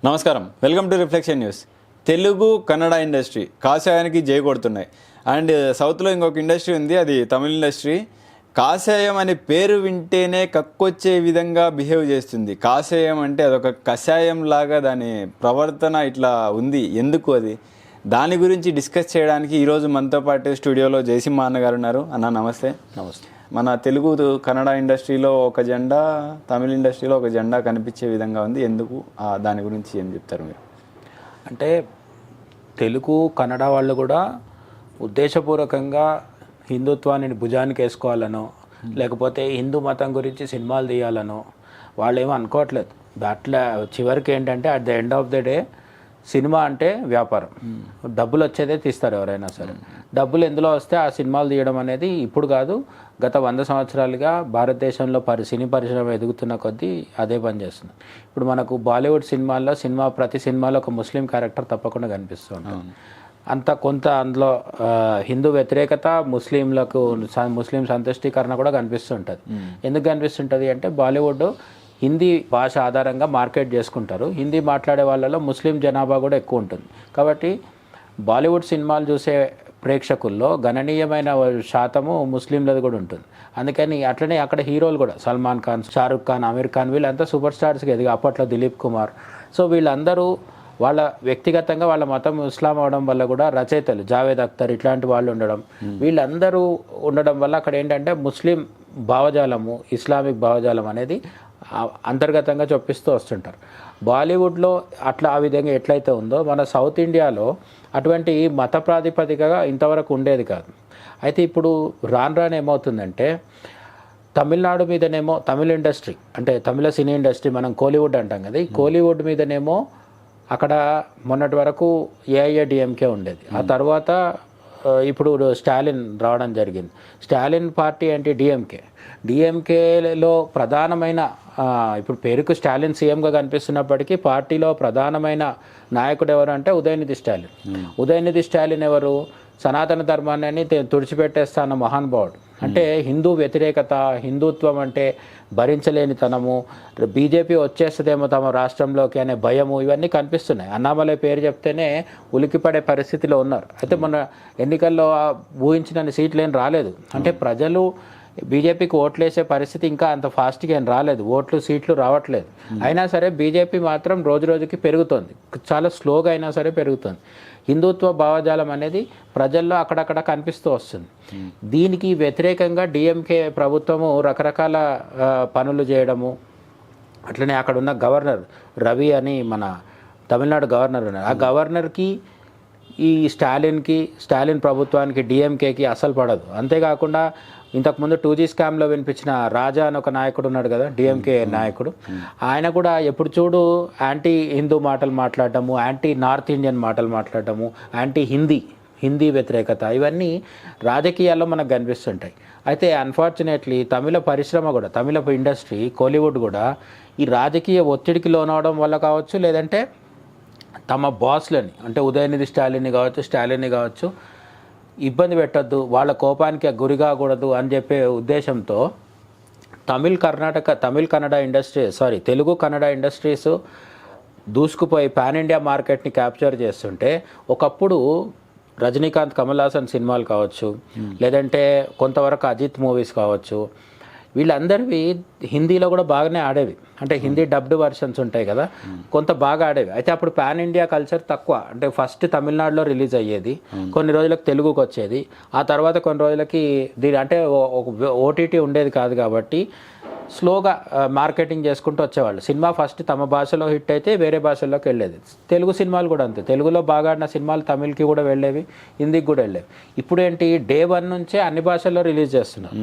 నమస్కారం, welcome to reflection news. Telugu Kannada industry కాషాయానికి జై కొడుతున్నాయి. అండ్ సౌత్లో ఇంకొక ఇండస్ట్రీ ఉంది, అది తమిళ ఇండస్ట్రీ. కాషాయం అనే పేరు వింటేనే కక్కొచ్చే విధంగా బిహేవ్ చేస్తుంది. కాషాయం అంటే అదొక కషాయం లాగా దాని ప్రవర్తన ఇట్లా ఉంది. ఎందుకు అది? దాని గురించి డిస్కస్ చేయడానికి ఈరోజు మనతో పాటు స్టూడియోలో జయసింహ అన్న గారు ఉన్నారు. అన్న నమస్తే. నమస్తే. మన తెలుగు కన్నడ ఇండస్ట్రీలో ఒక జెండా, తమిళ ఇండస్ట్రీలో ఒక జెండా కనిపించే విధంగా ఉంది. ఎందుకు? దాని గురించి ఏం చెప్తారు మీరు? అంటే తెలుగు కన్నడ వాళ్ళు కూడా ఉద్దేశపూర్వకంగా హిందుత్వాన్ని భుజానికి వేసుకోవాలనో లేకపోతే హిందూ మతం గురించి సినిమాలు తీయాలనో వాళ్ళు ఏమో అనుకోవట్లేదు. అట్లా చివరికి ఏంటంటే at the end of the day cinema అంటే వ్యాపారం, డబ్బులు వచ్చేదే తీస్తారు ఎవరైనా సరే. డబ్బులు ఎందులో వస్తే ఆ సినిమాలు తీయడం అనేది ఇప్పుడు కాదు, గత 100 సంవత్సరాలుగా భారతదేశంలో సినీ పరిశ్రమ ఎదుగుతున్న కొద్దీ అదే పని చేస్తుంది. ఇప్పుడు మనకు బాలీవుడ్ సినిమాల్లో ప్రతి సినిమాలో ఒక ముస్లిం క్యారెక్టర్ తప్పకుండా కనిపిస్తూ ఉంటుంది. అంత కొంత అందులో హిందూ వ్యతిరేకత, ముస్లిం సంతుష్టీకరణ కూడా కనిపిస్తుంటుంది. ఎందుకు కనిపిస్తుంటుంది అంటే బాలీవుడ్ హిందీ భాష ఆధారంగా మార్కెట్ చేసుకుంటారు. హిందీ మాట్లాడే వాళ్ళలో ముస్లిం జనాభా కూడా ఎక్కువ ఉంటుంది. కాబట్టి బాలీవుడ్ సినిమాలు చూసే ప్రేక్షకుల్లో గణనీయమైన శాతము ముస్లింలది కూడా ఉంటుంది. అందుకని అట్లనే అక్కడ హీరోలు కూడా సల్మాన్ ఖాన్, షారుఖ్ ఖాన్, ఆమిర్ ఖాన్ వీళ్ళంతా సూపర్ స్టార్స్కి ఎదిగి, అప్పట్లో దిలీప్ కుమార్. సో వీళ్ళందరూ వాళ్ళ వ్యక్తిగతంగా వాళ్ళ మతం ఇస్లాం అవడం వల్ల కూడా రచయితలు జావేద్ అఖ్తర్ ఇట్లాంటి వాళ్ళు ఉండడం, వీళ్ళందరూ ఉండడం వల్ల అక్కడ ఏంటంటే ముస్లిం భావజాలము, ఇస్లామిక్ భావజాలం అనేది అంతర్గతంగా చొప్పిస్తూ వస్తుంటారు. బాలీవుడ్లో అట్లా ఆ విధంగా ఎట్లయితే ఉందో మన సౌత్ ఇండియాలో అటువంటి మత ప్రాతిపదికగా ఇంతవరకు ఉండేది కాదు. అయితే ఇప్పుడు రాను ఏమవుతుందంటే తమిళనాడు మీదనేమో తమిళ ఇండస్ట్రీ అంటే తమిళ సినీ ఇండస్ట్రీ మనం కోలీవుడ్ అంటాం కదా, ఈ కోలీవుడ్ మీదనేమో అక్కడ మొన్నటి వరకు ఏఐఏడిఎంకే ఉండేది. ఆ తర్వాత ఇప్పుడు స్టాలిన్ రావడం జరిగింది. స్టాలిన్ పార్టీ అంటే డిఎంకేలో ప్రధానమైన ఇప్పుడు పేరుకు స్టాలిన్ సీఎంగా కనిపిస్తున్నప్పటికీ పార్టీలో ప్రధానమైన నాయకుడు ఎవరు అంటే ఉదయనిధి స్టాలిన్ ఎవరు? సనాతన ధర్మాన్ని తుడిచిపెట్టేస్తాన్న మహానుభావుడు. అంటే హిందూ వ్యతిరేకత, హిందుత్వం అంటే భరించలేనితనము, బీజేపీ వచ్చేస్తుందేమో తమ రాష్ట్రంలోకి అనే భయము, ఇవన్నీ కనిపిస్తున్నాయి. అన్నామలై పేరు చెప్తేనే ఉలికిపడే పరిస్థితిలో ఉన్నారు. అయితే మొన్న ఎన్నికల్లో ఊహించిన సీట్లు ఏం రాలేదు. అంటే ప్రజలు బీజేపీకి ఓట్లేసే పరిస్థితి ఇంకా అంత ఫాస్ట్గా ఏం రాలేదు, సీట్లు రావట్లేదు. అయినా సరే బీజేపీ మాత్రం రోజుకి పెరుగుతోంది, చాలా స్లోగా అయినా సరే పెరుగుతుంది. హిందుత్వ భావజాలం అనేది ప్రజల్లో అక్కడక్కడ కనిపిస్తూ వస్తుంది. దీనికి వ్యతిరేకంగా డిఎంకే ప్రభుత్వము రకరకాల పనులు చేయడము, అట్లనే అక్కడ ఉన్న గవర్నర్ రవి అని మన తమిళనాడు గవర్నర్ ఉన్నారు, ఆ గవర్నర్కి ఈ స్టాలిన్ ప్రభుత్వానికి డిఎంకేకి అసలు పడదు. అంతేకాకుండా ఇంతకుముందు 2G స్కామ్లో వినిపించిన రాజా అని ఒక నాయకుడు ఉన్నాడు కదా, డిఎంకే నాయకుడు, ఆయన కూడా ఎప్పుడు చూడు యాంటీ హిందూ మాటలు మాట్లాడటము, యాంటీ నార్త్ ఇండియన్ మాటలు మాట్లాడటము, యాంటీ హిందీ వ్యతిరేకత, ఇవన్నీ రాజకీయాల్లో మనకు కనిపిస్తుంటాయి. అయితే అన్ఫార్చునేట్లీ తమిళ పరిశ్రమ కూడా, తమిళ ఇండస్ట్రీ కోలీవుడ్ కూడా ఈ రాజకీయ ఒత్తిడికి లోనవడం వల్ల కావచ్చు, లేదంటే తమ బాస్లని అంటే ఉదయనిధి స్టాలిన్ని కావచ్చు ఇబ్బంది పెట్టద్దు, వాళ్ళ కోపానికి గురి కాకూడదు అని చెప్పే ఉద్దేశంతో తెలుగు కన్నడ ఇండస్ట్రీస్ దూసుకుపోయి పాన్ ఇండియా మార్కెట్ని క్యాప్చర్ చేస్తుంటే, ఒకప్పుడు రజనీకాంత్, కమల్ హాసన్ సినిమాలు కావచ్చు, లేదంటే కొంతవరకు అజిత్ మూవీస్ కావచ్చు, వీళ్ళందరివి హిందీలో కూడా బాగానే ఆడేవి. అంటే హిందీ డబ్డ్ వర్షన్స్ ఉంటాయి కదా, కొంత బాగా ఆడేవి. అయితే అప్పుడు పాన్ ఇండియా కల్చర్ తక్కువ. అంటే ఫస్ట్ తమిళనాడులో రిలీజ్ అయ్యేది, కొన్ని రోజులకు తెలుగుకి వచ్చేది, ఆ తర్వాత కొన్ని రోజులకి అంటే ఓటీటీ ఉండేది కాదు కాబట్టి స్లోగా మార్కెటింగ్ చేసుకుంటూ వచ్చేవాళ్ళు. సినిమా ఫస్ట్ తమ భాషలో హిట్ అయితే వేరే భాషల్లోకి వెళ్ళేది. తెలుగు సినిమాలు కూడా అంతే, తెలుగులో బాగా ఆడిన సినిమాలు తమిళ్కి కూడా వెళ్ళేవి, హిందీకి కూడా వెళ్ళేవి. ఇప్పుడు ఏంటి, Day 1 నుంచే అన్ని భాషల్లో రిలీజ్ చేస్తున్నారు.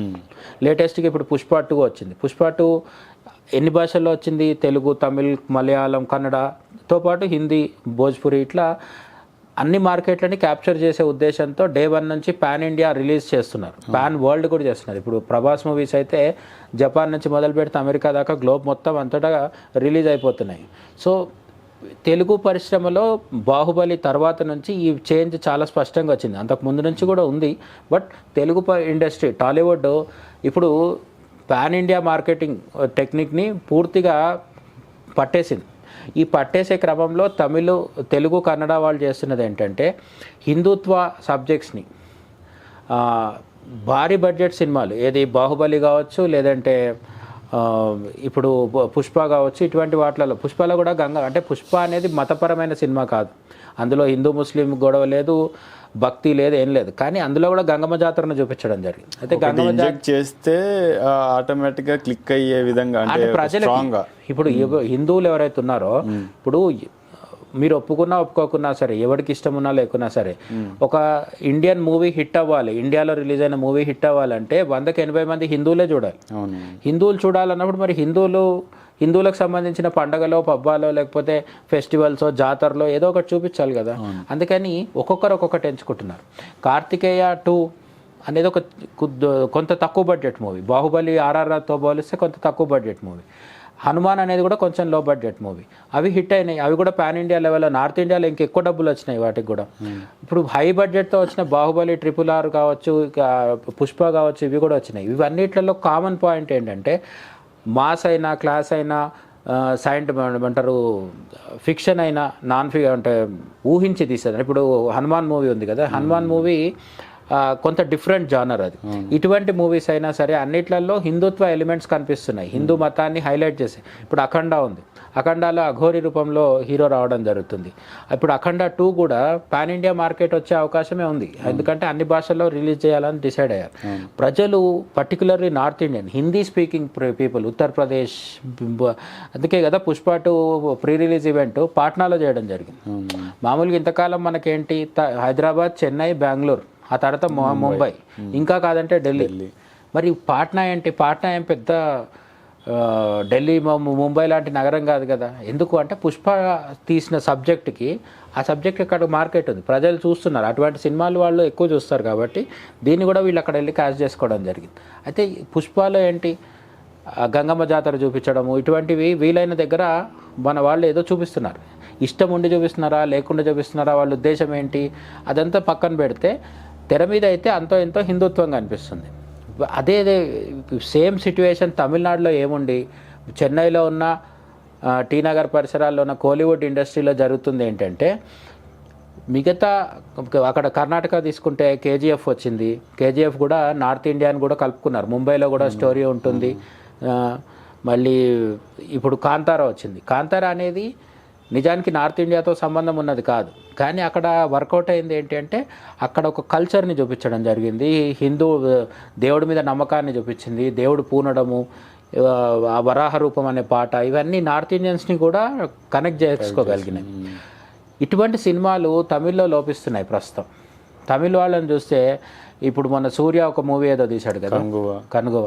లేటెస్ట్గా ఇప్పుడు పుష్ప 2 వచ్చింది. పుష్ప 2 ఎన్ని భాషల్లో వచ్చింది? తెలుగు, తమిళ్, మలయాళం, కన్నడతో పాటు హిందీ, భోజ్పురి, ఇట్లా అన్ని మార్కెట్లని క్యాప్చర్ చేసే ఉద్దేశంతో Day 1 నుంచి పాన్ ఇండియా రిలీజ్ చేస్తున్నారు, పాన్ వరల్డ్ కూడా చేస్తున్నారు. ఇప్పుడు ప్రభాస్ మూవీస్ అయితే జపాన్ నుంచి మొదలు పెడితే అమెరికా దాకా గ్లోబ్ మొత్తం అంతటా రిలీజ్ అయిపోతున్నాయి. సో తెలుగు పరిశ్రమలో బాహుబలి తర్వాత నుంచి ఈ చేంజ్ చాలా స్పష్టంగా వచ్చింది. అంతకు ముందు నుంచి కూడా ఉంది, బట్ తెలుగు ఇండస్ట్రీ టాలీవుడ్ ఇప్పుడు పాన్ ఇండియా మార్కెటింగ్ టెక్నిక్ని పూర్తిగా పట్టేసింది. ఈ పట్టేసే క్రమంలో తెలుగు కన్నడ వాళ్ళు చేస్తున్నది ఏంటంటే హిందుత్వ సబ్జెక్ట్స్ని భారీ బడ్జెట్ సినిమాలు, ఏది బాహుబలి కావచ్చు, లేదంటే ఇప్పుడు పుష్ప కావచ్చు, ఇటువంటి వాటిలలో పుష్పలో కూడా అంటే పుష్ప అనేది మతపరమైన సినిమా కాదు, అందులో హిందూ ముస్లిం గొడవ లేదు, భక్తి లేదు, ఏం లేదు, కానీ అందులో కూడా గంగమ్మ జాతరను చూపించడం జరిగింది. అయితే గంగమ్మ జాతర చేస్తే ఆటోమేటిక్ గా క్లిక్ అయ్యే విధంగా అంటే ప్రజలకి ఇప్పుడు హిందువులు ఎవరైతే ఉన్నారో, ఇప్పుడు మీరు ఒప్పుకున్నా ఒప్పుకోకున్నా సరే, ఎవరికి ఇష్టం ఉన్నా లేకున్నా సరే, ఒక ఇండియన్ మూవీ హిట్ అవ్వాలి, ఇండియాలో రిలీజ్ అయిన మూవీ హిట్ అవ్వాలంటే 100-80 మంది హిందువులే చూడాలి. హిందువులు చూడాలన్నప్పుడు మరి హిందువులకు సంబంధించిన పండగలో, పబ్బాలో, లేకపోతే ఫెస్టివల్స్, జాతరలో ఏదో ఒకటి చూపించాలి కదా. అందుకని ఒక్కొక్కరు ఒక్కొక్కటి ఎంచుకుంటున్నారు. కార్తికేయ 2 అనేది ఒక కొంత తక్కువ బడ్జెట్ మూవీ, బాహుబలి RRRతో పోలిస్తే కొంత తక్కువ బడ్జెట్ మూవీ. హనుమాన్ అనేది కూడా కొంచెం లో బడ్జెట్ మూవీ. అవి హిట్ అయినాయి, అవి కూడా పాన్ ఇండియా లెవెల్లో, నార్త్ ఇండియాలో ఇంకెక్కువ డబ్బులు వచ్చినాయి వాటికి కూడా. ఇప్పుడు హై బడ్జెట్తో వచ్చిన బాహుబలి, RRR కావచ్చు, పుష్ప కావచ్చు, ఇవి కూడా వచ్చినాయి. ఇవన్నిట్లలో కామన్ పాయింట్ ఏంటంటే మాస్ అయినా, క్లాస్ అయినా, ఏమంటారు, ఫిక్షన్ అయినా, అంటే ఊహించి తీసేది. ఇప్పుడు హనుమాన్ మూవీ ఉంది కదా, హనుమాన్ మూవీ కొంత డిఫరెంట్ జానర్ అది. ఇటువంటి మూవీస్ అయినా సరే అన్నిట్లలో హిందుత్వ ఎలిమెంట్స్ కనిపిస్తున్నాయి, హిందూ మతాన్ని హైలైట్ చేసి. ఇప్పుడు అఖండ ఉంది, అఖండాలో అఘోరి రూపంలో హీరో రావడం జరుగుతుంది. ఇప్పుడు అఖండ 2 కూడా పాన్ ఇండియా మార్కెట్ వచ్చే అవకాశమే ఉంది, ఎందుకంటే అన్ని భాషల్లో రిలీజ్ చేయాలని డిసైడ్ అయ్యారు. ప్రజలు particularly north Indian Hindi speaking people, Uttar Pradesh, అందుకే కదా పుష్ప 2 ప్రీ రిలీజ్ ఈవెంట్ పాట్నాలో చేయడం జరిగింది. మామూలుగా ఇంతకాలం మనకేంటి హైదరాబాద్, చెన్నై, బెంగళూరు, ఆ తర్వాత ముంబై, ఇంకా కాదంటే ఢిల్లీ. మరి పాట్నా ఏంటి, పాట్నా ఏం పెద్ద ఢిల్లీ, ముంబై లాంటి నగరం కాదు కదా. ఎందుకు అంటే పుష్ప తీసిన సబ్జెక్ట్కి ఆ సబ్జెక్ట్ ఇక్కడ మార్కెట్ ఉంది, ప్రజలు చూస్తున్నారు, అటువంటి సినిమాలు వాళ్ళు ఎక్కువ చూస్తారు కాబట్టి దీన్ని కూడా వీళ్ళు అక్కడ వెళ్ళి క్యాష్ చేసుకోవడం జరిగింది. అయితే పుష్పలో ఏంటి గంగమ్మ జాతర చూపించడము, ఇటువంటివి వీలైన దగ్గర మన వాళ్ళు ఏదో చూపిస్తున్నారు, ఇష్టం ఉండి చూపిస్తున్నారా లేకుండా చూపిస్తున్నారా, వాళ్ళ ఉద్దేశం ఏంటి, అదంతా పక్కన పెడితే తెర మీద అయితే అంతో ఎంతో హిందుత్వంగా అనిపిస్తుంది. అదే సేమ్ సిట్యుయేషన్ తమిళనాడులో ఏముండి, చెన్నైలో ఉన్న టీ నగర్ పరిసరాల్లో ఉన్న కోలీవుడ్ ఇండస్ట్రీలో జరుగుతుంది ఏంటంటే, మిగతా అక్కడ కర్ణాటక తీసుకుంటే KGF వచ్చింది, KGF కూడా నార్త్ ఇండియాని కూడా కలుపుకున్నారు, ముంబైలో కూడా స్టోరీ ఉంటుంది. మళ్ళీ ఇప్పుడు కాంతారా వచ్చింది, కాంతారా అనేది నిజానికి నార్త్ ఇండియాతో సంబంధం ఉన్నది కాదు, కానీ అక్కడ వర్కౌట్ అయింది ఏంటి అంటే అక్కడ ఒక కల్చర్ని చూపించడం జరిగింది, హిందూ దేవుడి మీద నమ్మకాన్ని చూపించింది, దేవుడు పూనడము, ఆ వరాహ రూపం అనే పాట, ఇవన్నీ నార్త్ ఇండియన్స్ని కూడా కనెక్ట్ చేసుకోగలిగినాయి. ఇటువంటి సినిమాలు తమిళ్లో లోపిస్తున్నాయి ప్రస్తుతం. తమిళ్ వాళ్ళని చూస్తే ఇప్పుడు మన సూర్య ఒక మూవీ ఏదో తీశాడు కదా, కనుగవ,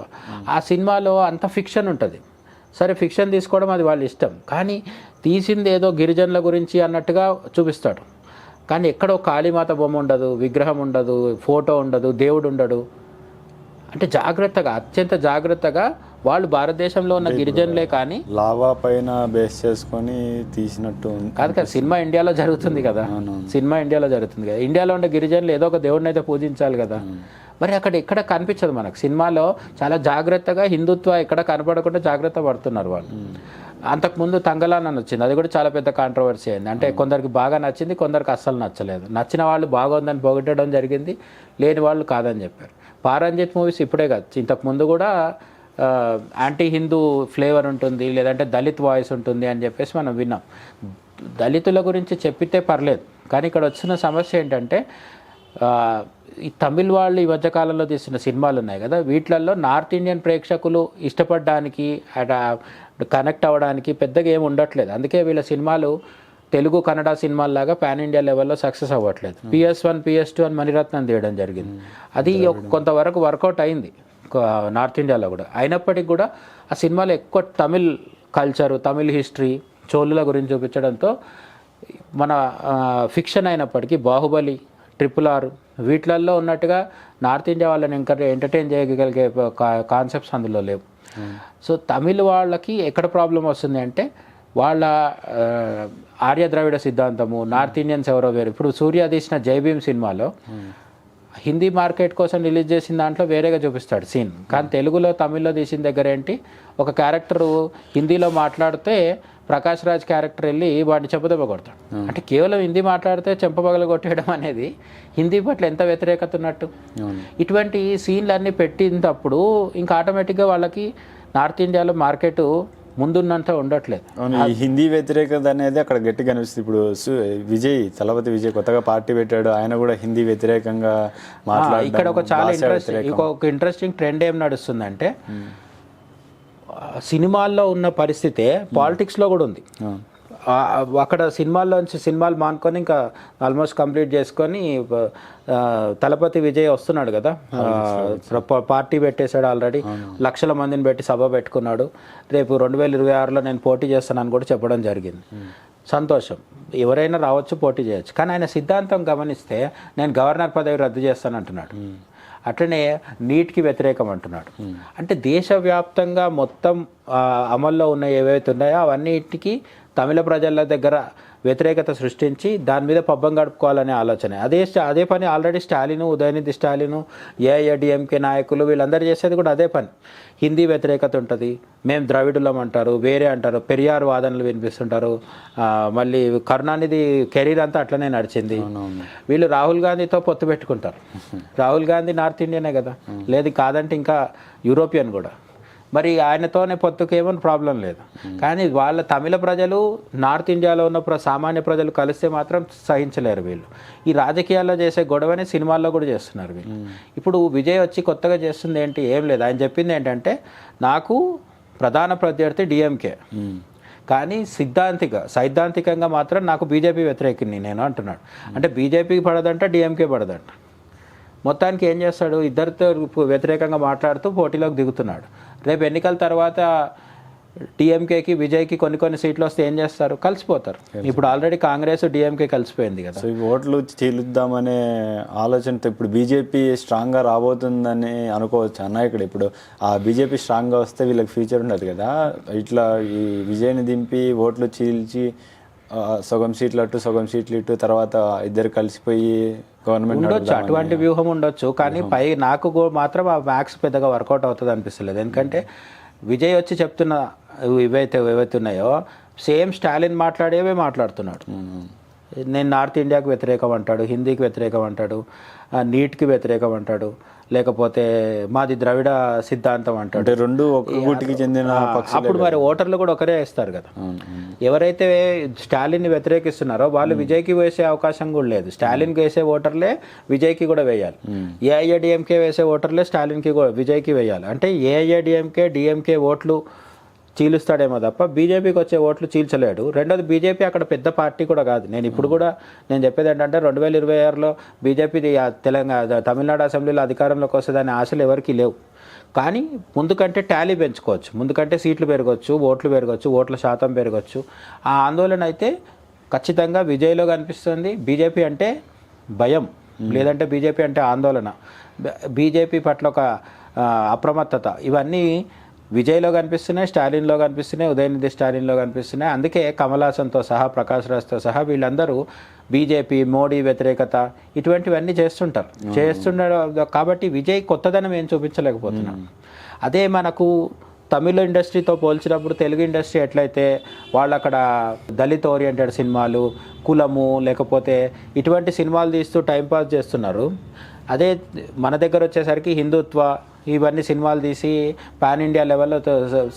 ఆ సినిమాలో అంత ఫిక్షన్ ఉంటుంది. సరే ఫిక్షన్ తీసుకోవడం అది వాళ్ళ ఇష్టం, కానీ తీసింది ఏదో గిరిజనుల గురించి అన్నట్టుగా చూపిస్తాడు, కానీ ఎక్కడో కాళీమాత బొమ్మ ఉండదు, విగ్రహం ఉండదు, ఫోటో ఉండదు, దేవుడు ఉండడు. అంటే జాగ్రత్తగా, అత్యంత జాగ్రత్తగా వాళ్ళు భారతదేశంలో ఉన్న గిరిజనులే, కానీ లావా పైన బేస్ చేసుకొని తీసినట్టు కాదు కదా. సినిమా ఇండియాలో జరుగుతుంది కదా, సినిమా ఇండియాలో జరుగుతుంది కదా, ఇండియాలో ఉన్న గిరిజనులు ఏదో ఒక దేవుడిని అయితే పూజించాలి కదా. మరి అక్కడ ఎక్కడ కనిపించదు మనకు. సినిమాలో చాలా జాగ్రత్తగా హిందుత్వ ఎక్కడ కనపడకుండా జాగ్రత్త పడుతున్నారు వాళ్ళు. అంతకుముందు తంగలాన్ అని వచ్చింది, అది కూడా చాలా పెద్ద కాంట్రవర్సీ అయింది. అంటే కొందరికి బాగా నచ్చింది, కొందరికి అస్సలు నచ్చలేదు. నచ్చిన వాళ్ళు బాగుందని పొగట్టడం జరిగింది, లేని వాళ్ళు కాదని చెప్పారు. పారంజిత్ మూవీస్ ఇప్పుడే కాదు, ఇంతకుముందు కూడా యాంటీ హిందూ ఫ్లేవర్ ఉంటుంది, లేదంటే దళిత్ వాయిస్ ఉంటుంది అని చెప్పేసి మనం విన్నాం. దళితుల గురించి చెప్పితే పర్లేదు, కానీ ఇక్కడ వచ్చిన సమస్య ఏంటంటే ఈ తమిళ్ వాళ్ళు ఈ మధ్యకాలంలో తీసిన సినిమాలు ఉన్నాయి కదా, వీటిలలో నార్త్ ఇండియన్ ప్రేక్షకులు ఇష్టపడడానికి, కనెక్ట్ అవ్వడానికి పెద్దగా ఏమి ఉండట్లేదు. అందుకే వీళ్ళ సినిమాలు తెలుగు కన్నడ సినిమాల్లాగా పాన్ ఇండియా లెవెల్లో సక్సెస్ అవ్వట్లేదు. PS1, PS2 అని మణిరత్నం తీయడం జరిగింది, అది కొంతవరకు వర్కౌట్ అయింది నార్త్ ఇండియాలో కూడా. అయినప్పటికీ కూడా ఆ సినిమాలో ఎక్కువ తమిళ్ కల్చరు, తమిళ్ హిస్టరీ, చోళుల గురించి చూపించడంతో మన ఫిక్షన్ అయినప్పటికీ బాహుబలి, RRR వీటిలలో ఉన్నట్టుగా నార్త్ ఇండియా వాళ్ళని ఎంటర్టైన్ చేయగలిగే కాన్సెప్ట్స్ అందులో లేవు. సో తమిళ్ వాళ్ళకి ఎక్కడ ప్రాబ్లం వస్తుంది అంటే వాళ్ళ ఆర్య ద్రవిడ సిద్ధాంతము, నార్త్ ఇండియన్స్ ఎవరో వేరు. ఇప్పుడు సూర్య తీసిన జై భీమ్ సినిమాలో హిందీ మార్కెట్ కోసం రిలీజ్ చేసిన దాంట్లో వేరేగా చూపిస్తాడు సీన్, కానీ తెలుగులో తమిళ్లో తీసిన దగ్గర ఏంటి, ఒక క్యారెక్టరు హిందీలో మాట్లాడితే ప్రకాష్ రాజ్ క్యారెక్టర్ వెళ్ళి వాడిని చెంపదెబ్బ కొడతాడు. అంటే కేవలం హిందీ మాట్లాడితే చెంపపగల కొట్టేయడం అనేది హిందీ పట్ల ఎంత వ్యతిరేకత ఉన్నట్టు. ఇటువంటి సీన్లన్నీ పెట్టినప్పుడు ఇంకా ఆటోమేటిక్గా వాళ్ళకి నార్త్ ఇండియాలో మార్కెట్ ముందున్నంత ఉండట్లేదు. ఈ హిందీ వ్యతిరేకత అనేది అక్కడ గట్టిగా అనిపిస్తుంది. ఇప్పుడు తలపతి విజయ్ కొత్తగా పార్టీ పెట్టాడు, ఆయన కూడా హిందీ వ్యతిరేకంగా మాట్లాడారు. ఇక్కడ ఒక చాలా ఇంట్రెస్టింగ్ ట్రెండ్ ఏం నడుస్తుందంటే సినిమాల్లో ఉన్న పరిస్థితే పాలిటిక్స్లో కూడా ఉంది. అక్కడ సినిమాలు మానుకొని ఇంకా ఆల్మోస్ట్ కంప్లీట్ చేసుకొని తలపతి విజయ్ వస్తున్నాడు కదా, పార్టీ పెట్టేశాడు ఆల్రెడీ, లక్షల మందిని పెట్టి సభ పెట్టుకున్నాడు. రేపు 2026లో నేను పోటీ చేస్తానని కూడా చెప్పడం జరిగింది. సంతోషం, ఎవరైనా రావచ్చు, పోటీ చేయొచ్చు. కానీ ఆయన సిద్ధాంతం గమనిస్తే నేను గవర్నర్ పదవి రద్దు చేస్తానంటున్నాడు. అట్లనే నీట్కి వ్యతిరేకం అంటున్నాడు. అంటే దేశవ్యాప్తంగా మొత్తం అమల్లో ఉన్న ఏవైతే ఉన్నాయో అవన్నిటికీ తమిళ ప్రజల దగ్గర వ్యతిరేకత సృష్టించి దాని మీద పబ్బం గడుపుకోవాలనే ఆలోచన. అదే పని ఆల్రెడీ స్టాలిను, ఉదయనిధి స్టాలిను, ఏఐఏడిఎంకే నాయకులు వీళ్ళందరూ చేసేది కూడా అదే పని. హిందీ వ్యతిరేకత ఉంటుంది, మేము ద్రవిడులం అంటారు, వేరే అంటారు, పెరియార్ వాదనలు వినిపిస్తుంటారు. మళ్ళీ కరుణానిధి కెరీర్ అంతా అట్లనే నడిచింది. వీళ్ళు రాహుల్ గాంధీతో పొత్తు పెట్టుకుంటారు. రాహుల్ గాంధీ నార్త్ ఇండియనే కదా, లేదు కాదంటే ఇంకా యూరోపియన్ కూడా. మరి ఆయనతోనే పొత్తుకేమో ప్రాబ్లం లేదు. కానీ వాళ్ళ తమిళ ప్రజలు నార్త్ ఇండియాలో ఉన్న సామాన్య ప్రజలు కలిస్తే మాత్రం సహించలేరు వీళ్ళు. ఈ రాజకీయాల్లో చేసే గొడవని సినిమాల్లో కూడా చేస్తున్నారు వీళ్ళు. ఇప్పుడు విజయ్ వచ్చి కొత్తగా చేస్తుంది ఏంటి, ఏం లేదు. ఆయన చెప్పింది ఏంటంటే నాకు ప్రధాన ప్రత్యర్థి డిఎంకే, కానీ సైద్ధాంతికంగా మాత్రం నాకు బీజేపీ వ్యతిరేకిని నేను అంటున్నాడు. అంటే బీజేపీకి పడదంట, డిఎంకే పడదంట. మొత్తానికి ఏం చేస్తాడు, ఇద్దరితో వ్యతిరేకంగా మాట్లాడుతూ పోటీలోకి దిగుతున్నాడు. రేపు ఎన్నికల తర్వాత డిఎంకేకి విజయ్కి కొన్ని సీట్లు వస్తే ఏం చేస్తారు, కలిసిపోతారు. ఇప్పుడు ఆల్రెడీ కాంగ్రెస్ డిఎంకే కలిసిపోయింది కదా. సో ఈ ఓట్లు చీలుద్దామనే ఆలోచనతో ఇప్పుడు బీజేపీ స్ట్రాంగ్గా రాబోతుందని అనుకోవచ్చు అన్న. ఇప్పుడు ఆ బీజేపీ స్ట్రాంగ్గా వస్తే వీళ్ళకి ఫ్యూచర్ ఉండదు కదా. ఇట్లా ఈ విజయ్ని దింపి ఓట్లు చీల్చి సగం సీట్లు అటు సగం సీట్లు ఇటు తర్వాత ఇద్దరు కలిసిపోయి గవర్నమెంట్ ఉండొచ్చు, అటువంటి వ్యూహం ఉండొచ్చు. కానీ నాకు మాత్రం ఆ మ్యాక్స్ పెద్దగా వర్కౌట్ అవుతుంది అనిపిస్తలేదు. ఎందుకంటే విజయ్ వచ్చి చెప్తున్న ఏవైతే ఉన్నాయో సేమ్ స్టాలిన్ మాట్లాడేవే మాట్లాడుతున్నాడు. నేను నార్త్ ఇండియాకి వ్యతిరేకం అంటాడు, హిందీకి వ్యతిరేకం అంటాడు, నీట్కి వ్యతిరేకం అంటాడు, లేకపోతే మాది ద్రవిడ సిద్ధాంతం అంటాడు. రెండు ఒక గుటికి చెందిన. అప్పుడు మరి ఓటర్లు కూడా ఒకరే వేస్తారు కదా. ఎవరైతే స్టాలిన్ని వ్యతిరేకిస్తున్నారో వాళ్ళు విజయ్కి వేసే అవకాశం కూడా లేదు. స్టాలిన్కి వేసే ఓటర్లే విజయ్కి కూడా వేయాలి. ఏఐఏడిఎంకే వేసే ఓటర్లే స్టాలిన్కి విజయ్కి వేయాలి. అంటే ఏఐఏడిఎంకే డిఎంకే ఓట్లు చీలుస్తాడేమో తప్ప బీజేపీకి వచ్చే ఓట్లు చీల్చలేడు. రెండోది బీజేపీ అక్కడ పెద్ద పార్టీ కూడా కాదు. నేను చెప్పేది ఏంటంటే 2026లో బీజేపీ తమిళనాడు అసెంబ్లీలో అధికారంలోకి వస్తుందనే ఆశలు ఎవరికి లేవు. కానీ ముందుకంటే టాలీ పెంచుకోవచ్చు, ముందుకంటే సీట్లు పెరగవచ్చు, ఓట్లు పెరగవచ్చు, ఓట్ల శాతం పెరగవచ్చు. ఆ ఆందోళన అయితే ఖచ్చితంగా విజయ్లో కనిపిస్తుంది. బీజేపీ అంటే భయం, లేదంటే బీజేపీ అంటే ఆందోళన, బీజేపీ పట్ల ఒక అప్రమత్తత, ఇవన్నీ విజయ్లో కనిపిస్తున్నాయి, స్టాలిన్లో కనిపిస్తున్నాయి, ఉదయనిధి స్టాలిన్లో కనిపిస్తున్నాయి. అందుకే కమల్ హాసన్తో సహా, ప్రకాష్ రాజ్తో సహా వీళ్ళందరూ బీజేపీ, మోడీ వ్యతిరేకత ఇటువంటివన్నీ చేస్తున్నాడు. కాబట్టి విజయ్ కొత్తదనం ఏం చూపించలేకపోతున్నాడు. అదే మనకు తమిళ ఇండస్ట్రీతో పోల్చినప్పుడు తెలుగు ఇండస్ట్రీ ఎట్లయితే వాళ్ళు అక్కడ దళిత్ ఓరియంటెడ్ సినిమాలు, కులము, లేకపోతే ఇటువంటి సినిమాలు తీస్తూ టైంపాస్ చేస్తున్నారు. అదే మన దగ్గర వచ్చేసరికి హిందుత్వ ఇవన్నీ సినిమాలు తీసి పాన్ ఇండియా లెవెల్లో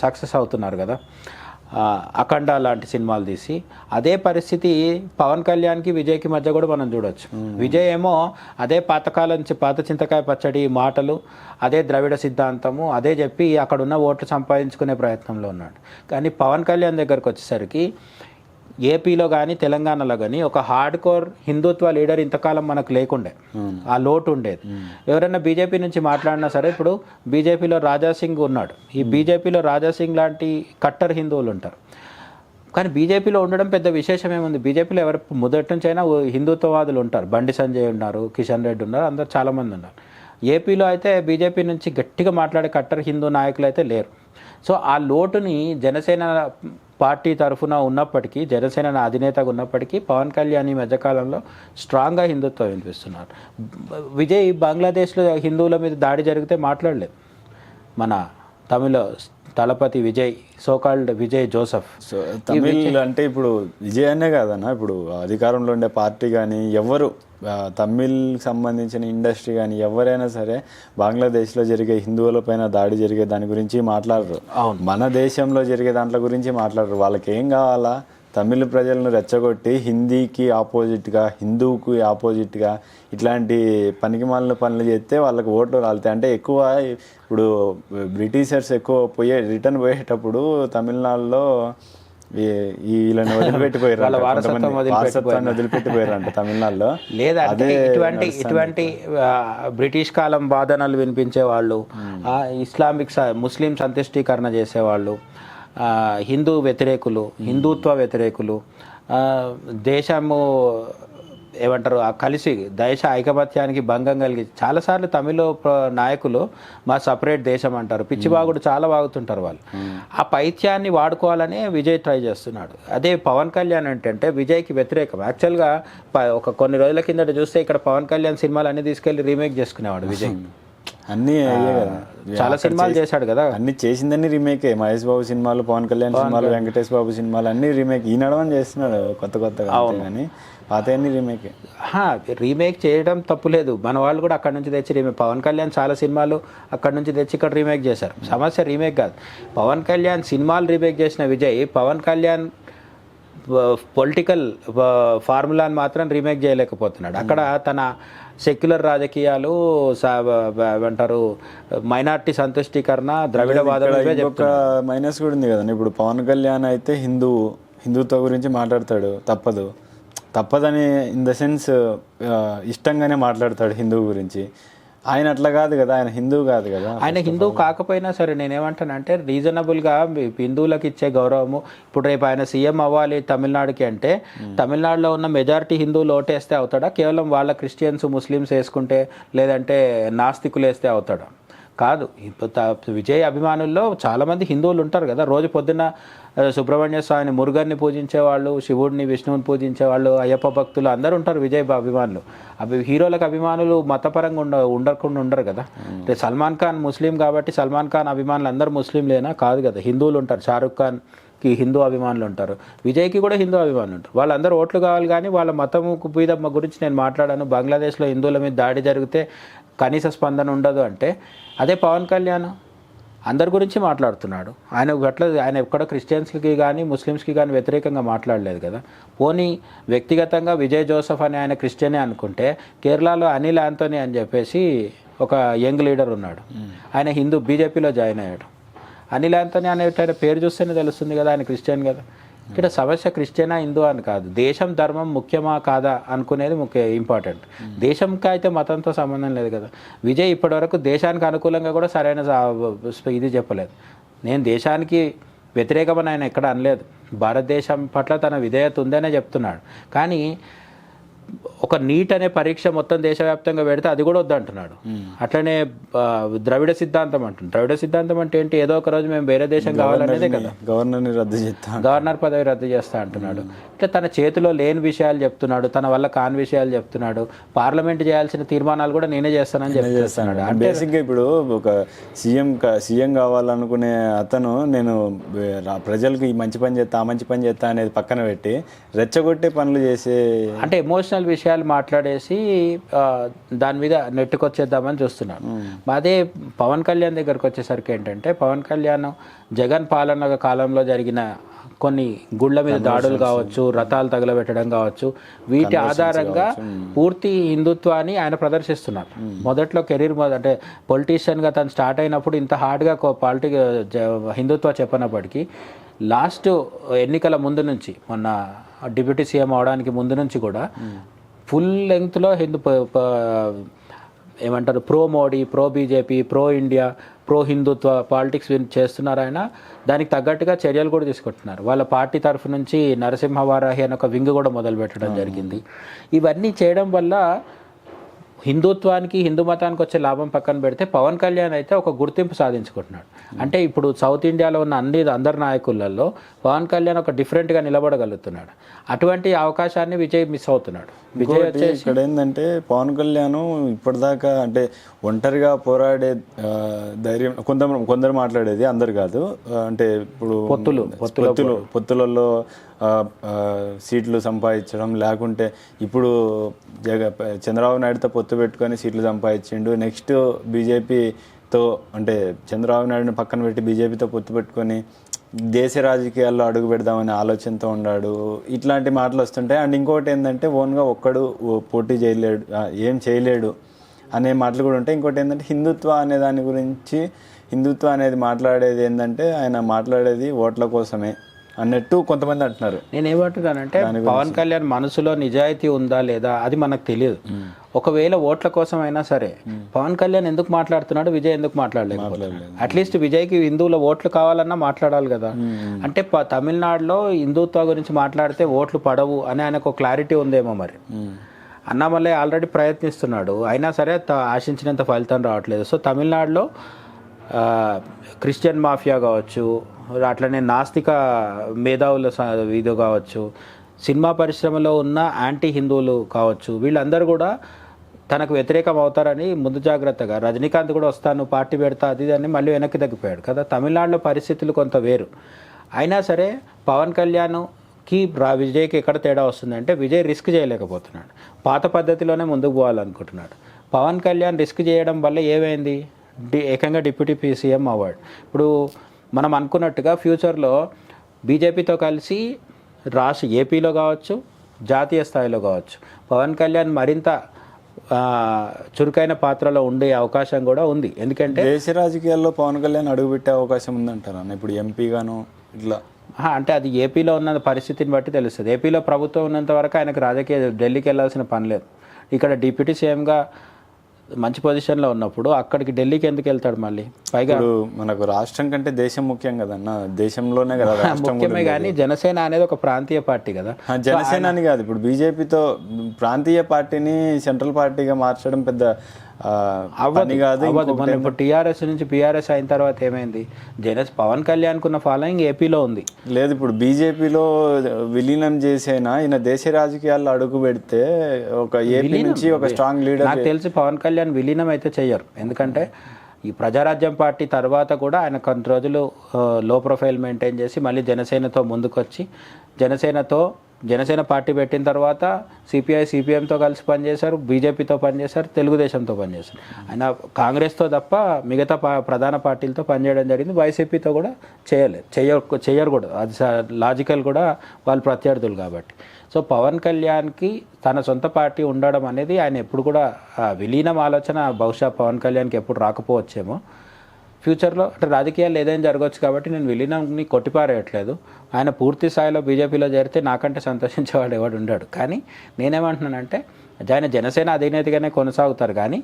సక్సెస్ అవుతున్నారు కదా. అఖండ లాంటి సినిమాలు తీసి. అదే పరిస్థితి పవన్ కళ్యాణ్కి విజయ్కి మధ్య కూడా మనం చూడొచ్చు. విజయ్ ఏమో అదే పాత చింతకాయ పచ్చడి మాటలు, అదే ద్రవిడ సిద్ధాంతము, అదే చెప్పి అక్కడ ఉన్న ఓట్లు సంపాదించుకునే ప్రయత్నంలో ఉన్నాడు. కానీ పవన్ కళ్యాణ్ దగ్గరకు వచ్చేసరికి ఏపీలో కానీ తెలంగాణలో కానీ ఒక హార్డ్ కోర్ హిందుత్వ లీడర్ ఇంతకాలం మనకు లేకుండే, ఆ లోటు ఉండేది. ఎవరైనా బీజేపీ నుంచి మాట్లాడినా సరే, ఇప్పుడు బీజేపీలో రాజాసింగ్ ఉన్నాడు. ఈ బీజేపీలో రాజాసింగ్ లాంటి కట్టర్ హిందువులు ఉంటారు. కానీ బీజేపీలో ఉండడం పెద్ద విశేషం ఏముంది. బీజేపీలో ఎవరు మొదటి నుంచి అయినా హిందుత్వవాదులు ఉంటారు. బండి సంజయ్ ఉన్నారు, కిషన్ రెడ్డి ఉన్నారు, అందరు చాలామంది ఉన్నారు. ఏపీలో అయితే బీజేపీ నుంచి గట్టిగా మాట్లాడే కట్టర్ హిందూ నాయకులు అయితే లేరు. సో ఆ లోటుని జనసేన పార్టీ తరఫున ఉన్నప్పటికీ, జనసేన అధినేతగా ఉన్నప్పటికీ పవన్ కళ్యాణ్ ఈ మధ్యకాలంలో స్ట్రాంగ్గా హిందుత్వం వినిపిస్తున్నారు. విజయ్ బంగ్లాదేశ్లో హిందువుల మీద దాడి జరిగితే మాట్లాడలేదు. మన Tamil Thalapathy Vijay, so called Vijay Joseph. So Tamil అంటే ఇప్పుడు విజయ్ అనే కాదన్న, ఇప్పుడు అధికారంలో ఉండే పార్టీ కానీ ఎవరు తమిళ్కి సంబంధించిన ఇండస్ట్రీ కానీ ఎవరైనా సరే బంగ్లాదేశ్లో జరిగే హిందువుల పైన దాడి జరిగే దాని గురించి మాట్లాడరు. మన దేశంలో జరిగే దాంట్లో గురించి మాట్లాడరు. వాళ్ళకి ఏం కావాలా? తమిళ ప్రజలను రెచ్చగొట్టి హిందీకి ఆపోజిట్గా, హిందూకి ఆపోజిట్గా ఇట్లాంటి పనికిమాలిన పనులు చేస్తే వాళ్ళకి ఓట్లు రాలుతాయి. అంటే ఎక్కువ ఇప్పుడు బ్రిటిషర్స్ ఎక్కువ రిటర్న్ పోయేటప్పుడు తమిళనాడులో వీళ్ళని వదిలిపెట్టిపోయారు, వారసత్వాన్ని వదిలిపెట్టిపోయారు అంట తమిళనాడులో. లేదా ఇటువంటి బ్రిటిష్ కాలం వాదనలు వినిపించే వాళ్ళు, ముస్లిం సంతుష్టీకరణ చేసేవాళ్ళు, హిందూ వ్యతిరేకులు, హిందుత్వ వ్యతిరేకులు, దేశము ఏమంటారు కలిసి దేశ ఐకమత్యానికి భంగం కలిగి చాలాసార్లు తమిళ నాయకులు మా సపరేట్ దేశం అంటారు. పిచ్చిబాగుడు చాలా వాగుతుంటారు వాళ్ళు. ఆ పైత్యాన్ని వాడుకోవాలనే విజయ్ ట్రై చేస్తున్నాడు. అదే పవన్ కళ్యాణ్ అంటే విజయ్కి వ్యతిరేకం. యాక్చువల్గా కొన్ని రోజుల కిందట చూస్తే ఇక్కడ పవన్ కళ్యాణ్ సినిమాలు అన్ని తీసుకెళ్లి రీమేక్ చేసుకునేవాడు విజయ్. అన్నీ చాలా సినిమాలు చేశాడు కదా, అన్ని చేసిందని రీమేకే. మహేష్ బాబు సినిమాలు, పవన్ కళ్యాణ్ సినిమాలు, వెంకటేష్ బాబు సినిమాలు అన్ని రీమేక్. ఈ నడవని చేస్తున్నాడు కొత్తగా, కానీ పాత అన్ని రీమేకే. రీమేక్ చేయడం తప్పులేదు. మన వాళ్ళు కూడా అక్కడ నుంచి తెచ్చి రీమేక్, పవన్ కళ్యాణ్ చాలా సినిమాలు అక్కడ నుంచి తెచ్చి ఇక్కడ రీమేక్ చేశారు. సమస్య రీమేక్ కాదు. పవన్ కళ్యాణ్ సినిమాలు రీమేక్ చేసిన విజయ్ పవన్ కళ్యాణ్ పొలిటికల్ ఫార్ములాని మాత్రం రీమేక్ చేయలేకపోతున్నాడు. అక్కడ తన సెక్యులర్ రాజకీయాలు ఏమంటారు, మైనార్టీ సంతుష్టీకరణ, ద్రవిడవాదం మైనస్ కూడా ఉంది కదండి. ఇప్పుడు పవన్ కళ్యాణ్ అయితే హిందుత్వ గురించి మాట్లాడతాడు, తప్పదని ఇన్ ద సెన్స్ ఇష్టంగానే మాట్లాడతాడు హిందువు గురించి. ఆయన అట్లా కాదు కదా, ఆయన హిందువు కాదు కదా. ఆయన హిందువు కాకపోయినా సరే నేనేమంటానంటే రీజనబుల్గా హిందువులకు ఇచ్చే గౌరవము. ఇప్పుడు రేపు ఆయన సీఎం అవ్వాలి తమిళనాడుకి అంటే తమిళనాడులో ఉన్న మెజారిటీ హిందువులు ఓటేస్తే అవుతాడా? కేవలం వాళ్ళ క్రిస్టియన్స్, ముస్లిమ్స్ వేసుకుంటే, లేదంటే నాస్తికులు వేస్తే అవుతాడా? కాదు. విజయ్ అభిమానుల్లో చాలామంది హిందువులు ఉంటారు కదా. రోజు పొద్దున్న సుబ్రహ్మణ్య స్వామిని, మురుగన్ని పూజించేవాళ్ళు, శివుడిని, విష్ణువుని పూజించేవాళ్ళు, అయ్యప్ప భక్తులు అందరూ ఉంటారు విజయ్ అభిమానులు. హీరోలకు అభిమానులు మతపరంగా ఉండకుండా ఉండరు కదా. సల్మాన్ ఖాన్ ముస్లిం కాబట్టి సల్మాన్ ఖాన్ అభిమానులు అందరూ ముస్లింలేనా? కాదు కదా, హిందువులు ఉంటారు. షారుఖ్ ఖాన్కి హిందూ అభిమానులు ఉంటారు, విజయ్కి కూడా హిందూ అభిమానులు ఉంటారు. వాళ్ళందరూ ఓట్లు కావాలి, కానీ వాళ్ళ మతము మీద గురించి నేను మాట్లాడాను. బంగ్లాదేశ్లో హిందువుల మీద దాడి జరిగితే కనీస స్పందన ఉండదు అంటే, అదే పవన్ కళ్యాణ్ అందరి గురించి మాట్లాడుతున్నాడు. ఆయన ఎక్కడ క్రిస్టియన్స్కి కానీ ముస్లిమ్స్కి కానీ వ్యతిరేకంగా మాట్లాడలేదు కదా. పోనీ వ్యక్తిగతంగా విజయ్ జోసెఫ్ అని ఆయన క్రిస్టియనే అనుకుంటే, కేరళలో అనిల్ ఆంటోనీ అని చెప్పేసి ఒక యంగ్ లీడర్ ఉన్నాడు, ఆయన హిందూ, బీజేపీలో జాయిన్ అయ్యాడు. అనిల్ ఆంటోనీ అనే పేరు చూస్తేనే తెలుస్తుంది కదా ఆయన క్రిస్టియన్ కదా. ఇక్కడ సమస్య క్రిస్టియనా హిందూ అని కాదు, దేశం ధర్మం ముఖ్యమా కాదా అనుకునేది ఇంపార్టెంట్. దేశంకి అయితే మతంతో సంబంధం లేదు కదా. విజయ్ ఇప్పటివరకు దేశానికి అనుకూలంగా కూడా సరైన ఇది చెప్పలేదు. నేను దేశానికి వ్యతిరేకమని ఆయన ఎక్కడ అనలేదు. భారతదేశం పట్ల తన విధేయత ఉందనే చెప్తున్నాడు. కానీ ఒక నీట్ అనే పరీక్ష మొత్తం దేశవ్యాప్తంగా పెడితే అది కూడా వద్దంటున్నాడు. అట్లనే ద్రవిడ సిద్ధాంతం అంటుంది. ద్రవిడ సిద్ధాంతం అంటే ఏంటి? ఏదో ఒక రోజు మేము వేరే దేశం కావాలనేదే కదా. గవర్నర్ పదవి రద్దు చేస్తా అంటున్నాడు. ఇట్లా తన చేతిలో లేని విషయాలు చెప్తున్నాడు, తన వల్ల కాని విషయాలు చెప్తున్నాడు. పార్లమెంట్ చేయాల్సిన తీర్మానాలు కూడా నేనే చేస్తానని చెప్పేస్తున్నాడు. బేసిక్గా ఇప్పుడు ఒక సీఎం కావాలనుకునే అతను, నేను ప్రజలకు ఈ మంచి పని చేస్తా, ఆ మంచి పని చేస్తా అనేది పక్కన పెట్టి రెచ్చగొట్టే పనులు చేసే, అంటే ఎమోషనల్ విషయాలు మాట్లాడేసి దాని మీద నెట్టుకొచ్చేద్దామని చూస్తున్నాడు. అదే పవన్ కళ్యాణ్ దగ్గరకు వచ్చేసరికి ఏంటంటే, పవన్ కళ్యాణ్ జగన్ పాలన కాలంలో జరిగిన కొన్ని గుళ్ళ మీద దాడులు కావచ్చు, రథాలు తగలబెట్టడం కావచ్చు, వీటి ఆధారంగా పూర్తి హిందుత్వాన్ని ఆయన ప్రదర్శిస్తున్నారు. మొదట్లో కెరీర్ అంటే పొలిటీషియన్గా తను స్టార్ట్ అయినప్పుడు ఇంత హార్డ్గా హిందుత్వ చెప్పనప్పటికీ లాస్ట్ ఎన్నికల ముందు నుంచి, మొన్న డిప్యూటీ సీఎం అవడానికి ముందు నుంచి కూడా ఫుల్ లెంగ్త్లో ఏమంటారు, pro Modi, pro BJP, pro India, pro Hindutva politics చేస్తున్నారు. ఆయన దానికి తగ్గట్టుగా చర్యలు కూడా తీసుకుంటున్నారు. వాళ్ళ పార్టీ తరఫు నుంచి నరసింహవారాహి అని ఒక వింగ్ కూడా మొదలు పెట్టడం జరిగింది. ఇవన్నీ చేయడం వల్ల హిందుత్వానికి హిందూ మతానికి వచ్చే లాభం పక్కన పెడితే పవన్ కళ్యాణ్ అయితే ఒక గుర్తింపు సాధించుకుంటున్నాడు. అంటే ఇప్పుడు సౌత్ ఇండియాలో ఉన్న అందరి నాయకులలో పవన్ కళ్యాణ్ ఒక డిఫరెంట్గా నిలబడగలుగుతున్నాడు. అటువంటి అవకాశాన్ని విజయ్ మిస్ అవుతున్నాడు. విజయ్ వచ్చేసి ఇక్కడ ఏంటంటే పవన్ కళ్యాణ్ ఇప్పటిదాకా అంటే ఒంటరిగా పోరాడే ధైర్యం కొందరు మాట్లాడేది, అందరు కాదు. అంటే ఇప్పుడు పొత్తులలో సీట్లు సంపాదించడం, లేకుంటే ఇప్పుడు చంద్రబాబు నాయుడుతో పొత్తు పెట్టుకొని సీట్లు సంపాదించిండు. నెక్స్ట్ బీజేపీతో అంటే చంద్రబాబు నాయుడుని పక్కన పెట్టి బీజేపీతో పొత్తు పెట్టుకొని దేశ రాజకీయాల్లో అడుగు పెడదామనే ఆలోచనతో ఉన్నాడు. ఇట్లాంటి మాటలు వస్తుంటాయి. అండ్ ఇంకోటి ఏంటంటే ఓన్గా ఒక్కడు పోటీ చేయలేడు, ఏం చేయలేడు అనే మాటలు కూడా ఉంటాయి. ఇంకోటి ఏంటంటే హిందుత్వ అనే దాని గురించి, హిందుత్వ అనేది మాట్లాడేది ఏంటంటే ఆయన మాట్లాడేది ఓట్ల కోసమే అన్నట్టు కొంతమంది అంటున్నారు. నేను ఏమంటున్నానంటే పవన్ కళ్యాణ్ మనసులో నిజాయితీ ఉందా లేదా అది మనకు తెలియదు. ఒకవేళ ఓట్ల కోసం అయినా సరే పవన్ కళ్యాణ్ ఎందుకు మాట్లాడుతున్నాడు, విజయ్ ఎందుకు మాట్లాడలేదు? అట్లీస్ట్ విజయ్కి హిందువుల ఓట్లు కావాలన్నా మాట్లాడాలి కదా. అంటే తమిళనాడులో హిందుత్వ గురించి మాట్లాడితే ఓట్లు పడవు అని ఆయనకు క్లారిటీ ఉందేమో మరి. అన్నామలై ఆల్రెడీ ప్రయత్నిస్తున్నాడు, అయినా సరే ఆశించినంత ఫలితం రావట్లేదు. సో తమిళనాడులో క్రిస్టియన్ మాఫియా కావచ్చు, అట్లనే నాస్తిక మేధావుల ఇది కావచ్చు, సినిమా పరిశ్రమలో ఉన్న యాంటీ హిందువులు కావచ్చు, వీళ్ళందరూ కూడా తనకు వ్యతిరేకం అవుతారని ముందు జాగ్రత్తగా రజనీకాంత్ కూడా వస్తాను పార్టీ పెడతా అది అని మళ్ళీ వెనక్కి తగ్గిపోయాడు కదా. తమిళనాడులో పరిస్థితులు కొంత వేరు. అయినా సరే పవన్ కళ్యాణ్కి విజయ్కి ఎక్కడ తేడా వస్తుందంటే విజయ్ రిస్క్ చేయలేకపోతున్నాడు, పాత పద్ధతిలోనే ముందుకు పోవాలనుకుంటున్నాడు. పవన్ కళ్యాణ్ రిస్క్ చేయడం వల్ల ఏమైంది, ఏకంగా డిప్యూటీ సీఎం అవార్డు. ఇప్పుడు మనం అనుకున్నట్టుగా ఫ్యూచర్లో బీజేపీతో కలిసి ఏపీలో కావచ్చు, జాతీయ స్థాయిలో కావచ్చు పవన్ కళ్యాణ్ మరింత చురుకైన పాత్రలో ఉండే అవకాశం కూడా ఉంది. ఎందుకంటే దేశ రాజకీయాల్లో పవన్ కళ్యాణ్ అడుగుపెట్టే అవకాశం ఉందంటారా ఇప్పుడు ఎంపీగాను ఇట్లా? అంటే అది ఏపీలో ఉన్న పరిస్థితిని బట్టి తెలుస్తుంది. ఏపీలో ప్రభుత్వం ఉన్నంత వరకు ఆయనకు రాజకీయ ఢిల్లీకి వెళ్ళాల్సిన పని లేదు. ఇక్కడ డిప్యూటీ సీఎంగా మంచి పొజిషన్లో ఉన్నప్పుడు అక్కడికి ఢిల్లీకి ఎందుకు వెళ్తాడు మళ్ళీ? పైగా మనకు రాష్ట్రం కంటే దేశం ముఖ్యం కదన్న, దేశంలోనే కదా ముఖ్యమే. కానీ జనసేన అనేది ఒక ప్రాంతీయ పార్టీ కదా. జనసేన అని కాదు, ఇప్పుడు బీజేపీతో ప్రాంతీయ పార్టీని సెంట్రల్ పార్టీగా మార్చడం పెద్ద అవ్వదు. మనం ఇప్పుడు టీఆర్ఎస్ నుంచి పీఆర్ఎస్ అయిన తర్వాత ఏమైంది, పవన్ కళ్యాణ్ కున్న ఫాలోయింగ్ ఏపీలో ఉంది. లేదు ఇప్పుడు బీజేపీలో విలీనం చేసైనా ఈయన దేశ రాజకీయాల్లో అడుగు పెడితే ఒక ఏపీ నుంచి ఒక స్ట్రాంగ్ లీడర్. నాకు తెలిసి పవన్ కళ్యాణ్ విలీనం అయితే చెయ్యరు. ఎందుకంటే ఈ ప్రజారాజ్యం పార్టీ తర్వాత కూడా ఆయన కొన్ని రోజులు లో ప్రొఫైల్ మెయింటైన్ చేసి మళ్ళీ జనసేనతో ముందుకొచ్చి జనసేన పార్టీ పెట్టిన తర్వాత సిపిఎంతో కలిసి పనిచేశారు, బీజేపీతో పనిచేశారు, తెలుగుదేశంతో పనిచేశారు. ఆయన కాంగ్రెస్తో తప్ప మిగతా ప్రధాన పార్టీలతో పనిచేయడం జరిగింది. వైసీపీతో కూడా చేయరు కూడా, అది లాజికల్ కూడా, వాళ్ళు ప్రత్యర్థులు కాబట్టి. సో పవన్ కళ్యాణ్కి తన సొంత పార్టీ ఉండడం అనేది ఆయన ఎప్పుడు కూడా విలీనం ఆలోచన బహుశా పవన్ కళ్యాణ్కి ఎప్పుడు రాకపోవచ్చేమో. ఫ్యూచర్లో అంటే రాజకీయాలు ఏదైనా జరగవచ్చు కాబట్టి నేను విలీనంని కొట్టిపారేయట్లేదు. ఆయన పూర్తి స్థాయిలో బీజేపీలో చేరితే నాకంటే సంతోషించేవాడు ఎవడు ఉండాడు. కానీ నేనేమంటున్నానంటే ఆయన జనసేన అధినేతగానే కొనసాగుతారు. కానీ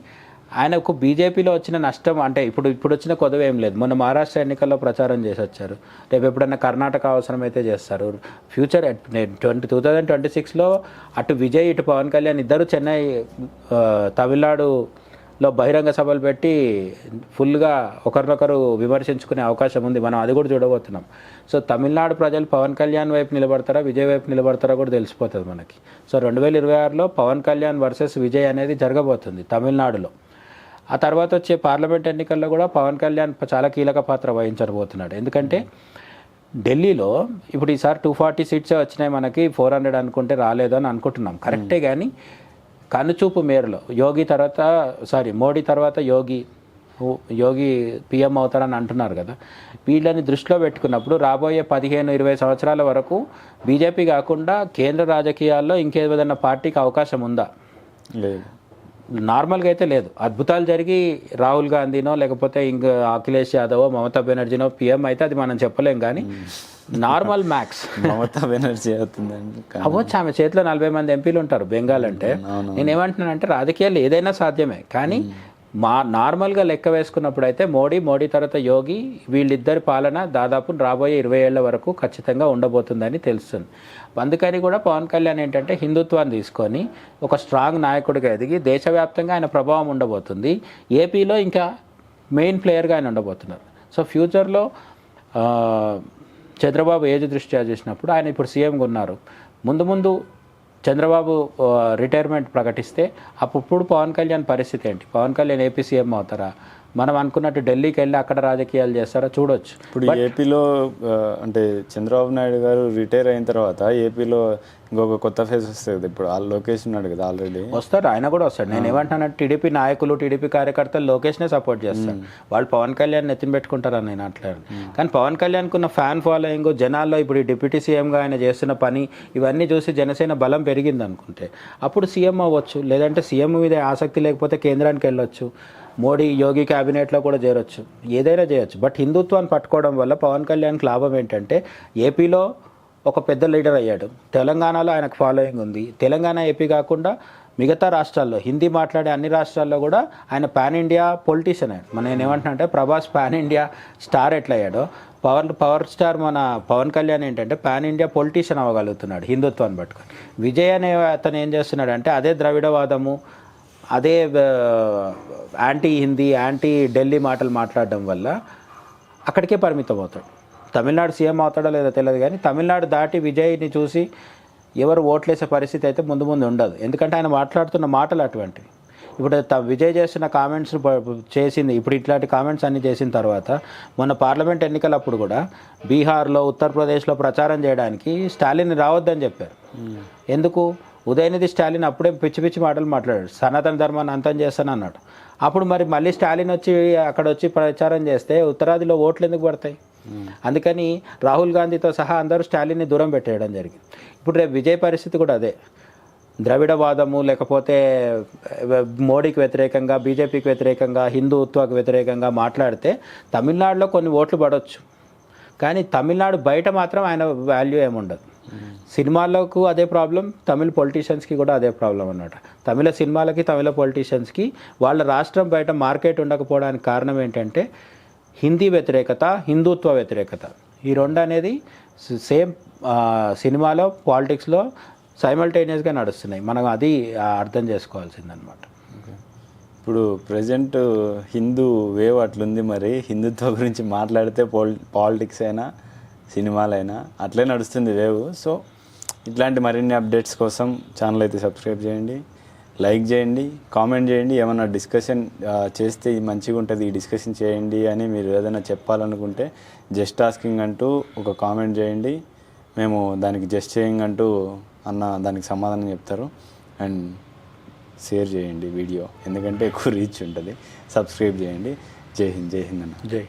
ఆయనకు బీజేపీలో వచ్చిన నష్టం అంటే ఇప్పుడు వచ్చిన కొదవ ఏం లేదు. మొన్న మహారాష్ట్ర ఎన్నికల్లో ప్రచారం చేసి వచ్చారు, రేపు ఎప్పుడన్నా కర్ణాటక అవసరమైతే చేస్తారు. ఫ్యూచర్ 2026లో అటు విజయ్ ఇటు పవన్ కళ్యాణ్ ఇద్దరు చెన్నై తమిళనాడులో బహిరంగ సభలు పెట్టి ఫుల్గా ఒకరినొకరు విమర్శించుకునే అవకాశం ఉంది. మనం అది కూడా చూడబోతున్నాం. సో తమిళనాడు ప్రజలు పవన్ కళ్యాణ్ వైపు నిలబడతారా, విజయ్ వైపు నిలబడతారా కూడా తెలిసిపోతుంది మనకి. సో 2026లో పవన్ కళ్యాణ్ వర్సెస్ విజయ్ అనేది జరగబోతుంది తమిళనాడులో. ఆ తర్వాత వచ్చే పార్లమెంట్ ఎన్నికల్లో కూడా పవన్ కళ్యాణ్ చాలా కీలక పాత్ర వహించబోతున్నాడు. ఎందుకంటే ఢిల్లీలో ఇప్పుడు ఈసారి 240 సీట్సే వచ్చినాయి మనకి, 400 అనుకుంటే రాలేదు అని అనుకుంటున్నాం, కరెక్టే. కానీ కనుచూపు మేరలో మోడీ తర్వాత యోగి పిఎం అవుతారని అంటున్నారు కదా. వీళ్ళని దృష్టిలో పెట్టుకున్నప్పుడు రాబోయే 15-20 సంవత్సరాల వరకు బీజేపీ కాకుండా కేంద్ర రాజకీయాల్లో ఇంకేదైనా పార్టీకి అవకాశం ఉందా? లేదు, నార్మల్గా అయితే లేదు. అద్భుతాలు జరిగి రాహుల్ గాంధీనో లేకపోతే ఇంకా అఖిలేష్ యాదవ్ మమతా బెనర్జీనో పిఎం అయితే అది మనం చెప్పలేం. కానీ నార్మల్ మ్యాక్స్ మమతా బెనర్జీ అవుతుందండి అవ్వచ్చు. ఆమె చేతిలో 40 మంది ఎంపీలు ఉంటారు బెంగాల్ అంటే. నేనేమంటున్నానంటే రాజకీయాలు ఏదైనా సాధ్యమే, కానీ నార్మల్గా లెక్క వేసుకున్నప్పుడు అయితే మోడీ తర్వాత యోగి వీళ్ళిద్దరి పాలన దాదాపు రాబోయే 20 ఏళ్ల వరకు ఖచ్చితంగా ఉండబోతుందని తెలుస్తుంది. అందుకని కూడా పవన్ కళ్యాణ్ ఏంటంటే హిందుత్వాన్ని తీసుకొని ఒక స్ట్రాంగ్ నాయకుడిగా ఎదిగి దేశవ్యాప్తంగా ఆయన ప్రభావం ఉండబోతుంది. ఏపీలో ఇంకా మెయిన్ ప్లేయర్గా ఆయన ఉండబోతున్నారు. సో ఫ్యూచర్లో చంద్రబాబు ఏజ్ దృష్ట్యా చూసినప్పుడు ఆయన ఇప్పుడు సీఎంగా ఉన్నారు. ముందు చంద్రబాబు రిటైర్మెంట్ ప్రకటిస్తే అప్పుడు పవన్ కళ్యాణ్ పరిస్థితి ఏంటి? పవన్ కళ్యాణ్ ఏపీ సీఎం అవుతారా? మనం అనుకున్నట్టు ఢిల్లీకి వెళ్ళి అక్కడ రాజకీయాలు చేస్తారా చూడొచ్చు. ఇప్పుడు ఏపీలో అంటే చంద్రబాబు నాయుడు గారు రిటైర్ అయిన తర్వాత ఏపీలో ఇంకొక కొత్త ఫేస్ వస్తుంది. ఇప్పుడు లోకేష్ ఉన్నాడు కదా ఆల్రెడీ, వస్తారు, ఆయన కూడా వస్తాడు. నేను ఏమంటానంటే టీడీపీ నాయకులు టీడీపీ కార్యకర్తలు లోకేష్నే సపోర్ట్ చేస్తారు. వాళ్ళు పవన్ కళ్యాణ్ ఎత్తిన పెట్టుకుంటారని నేను అంటలేదు. కానీ పవన్ కళ్యాణ్కి ఉన్న ఫ్యాన్ ఫాలోయింగ్ జనాల్లో ఇప్పుడు ఈ డిప్యూటీ సీఎంగా ఆయన చేస్తున్న పని ఇవన్నీ చూసి జనసేన బలం పెరిగింది అనుకుంటే అప్పుడు సీఎం అవ్వచ్చు. లేదంటే సీఎం మీద ఆసక్తి లేకపోతే కేంద్రానికి వెళ్ళొచ్చు, మోడీ యోగి క్యాబినెట్లో కూడా చేరొచ్చు, ఏదైనా చేయొచ్చు. బట్ హిందుత్వాన్ని పట్టుకోవడం వల్ల పవన్ కళ్యాణ్కి లాభం ఏంటంటే ఏపీలో ఒక పెద్ద లీడర్ అయ్యాడు, తెలంగాణలో ఆయనకు ఫాలోయింగ్ ఉంది. తెలంగాణ ఏపీ కాకుండా మిగతా రాష్ట్రాల్లో హిందీ మాట్లాడే అన్ని రాష్ట్రాల్లో కూడా ఆయన పాన్ ఇండియా పొలిటీషియన్ అయ్యాడు. నేను ఏమంటున్నా అంటే ప్రభాస్ పాన్ ఇండియా స్టార్ ఎట్లా అయ్యాడో పవర్ స్టార్ మన పవన్ కళ్యాణ్ ఏంటంటే పాన్ ఇండియా పొలిటీషియన్ అవ్వగలుగుతున్నాడు హిందుత్వాన్ని పట్టుకొని. విజయ్ అనే అతను ఏం చేస్తున్నాడు అంటే అదే ద్రవిడవాదము, అదే యాంటీ హిందీ యాంటీ ఢిల్లీ మాటలు మాట్లాడడం వల్ల అక్కడికే పరిమితం అవుతాడు. తమిళనాడు సీఎం అవుతాడో లేదో తెలియదు, కానీ తమిళనాడు దాటి విజయ్ని చూసి ఎవరు ఓట్లేసే పరిస్థితి అయితే ముందు ఉండదు. ఎందుకంటే ఆయన మాట్లాడుతున్న మాటలు అటువంటివి. ఇప్పుడు విజయ్ చేస్తున్న కామెంట్స్ చేసింది, ఇప్పుడు ఇట్లాంటి కామెంట్స్ అన్నీ చేసిన తర్వాత మొన్న పార్లమెంట్ ఎన్నికలప్పుడు కూడా బీహార్లో ఉత్తరప్రదేశ్లో ప్రచారం చేయడానికి స్టాలిన్ రావద్దని చెప్పారు. ఎందుకు? ఉదయనిధి స్టాలిన్ అప్పుడే పిచ్చి మాటలు మాట్లాడాడు, సనాతన ధర్మాన్ని అంతం చేస్తాను అన్నాడు. అప్పుడు మరి మళ్ళీ స్టాలిన్ అక్కడ వచ్చి ప్రచారం చేస్తే ఉత్తరాదిలో ఓట్లు ఎందుకు పడతాయి? అందుకని రాహుల్ గాంధీతో సహా అందరూ స్టాలిన్ని దూరం పెట్టేయడం జరిగింది. ఇప్పుడు రేపు విజయ్ పరిస్థితి కూడా అదే. ద్రవిడవాదము లేకపోతే మోడీకి వ్యతిరేకంగా బీజేపీకి వ్యతిరేకంగా హిందుత్వకు వ్యతిరేకంగా మాట్లాడితే తమిళనాడులో కొన్ని ఓట్లు పడవచ్చు, కానీ తమిళనాడు బయట మాత్రం ఆయన వాల్యూ ఏముండదు. సినిమాలకు అదే ప్రాబ్లం, తమిళ పొలిటీషియన్స్కి కూడా అదే ప్రాబ్లం అన్నమాట. తమిళ సినిమాలకి తమిళ పొలిటీషియన్స్కి వాళ్ళ రాష్ట్రం బయట మార్కెట్ ఉండకపోవడానికి కారణం ఏంటంటే హిందీ వ్యతిరేకత, హిందుత్వ వ్యతిరేకత. ఈ రెండు అనేది సేమ్ సినిమాలో పాలిటిక్స్లో సైమల్టేనియస్గా నడుస్తున్నాయి. మనం అది అర్థం చేసుకోవాల్సిందనమాట. ఇప్పుడు ప్రజెంట్ హిందూ వేవ్ అట్లుంది. మరి హిందుత్వ గురించి మాట్లాడితే పాలిటిక్స్ అయినా సినిమాలైనా అట్లే నడుస్తుంది వేవ్. సో ఇట్లాంటి మరిన్ని అప్డేట్స్ కోసం ఛానల్ అయితే సబ్స్క్రైబ్ చేయండి, లైక్ చేయండి, కామెంట్ చేయండి. ఏమన్నా డిస్కషన్ చేస్తే ఇది మంచిగా ఉంటుంది, ఈ డిస్కషన్ చేయండి అని మీరు ఏదైనా చెప్పాలనుకుంటే జస్ట్ ఆస్కింగ్ అంటూ ఒక కామెంట్ చేయండి. మేము దానికి జస్ట్ చేయింగ్ అంటూ దానికి సమాధానం చెప్తారు. అండ్ షేర్ చేయండి వీడియో, ఎందుకంటే ఎక్కువ రీచ్ ఉంటుంది. సబ్స్క్రైబ్ చేయండి. జై హింద్ అన్న. జై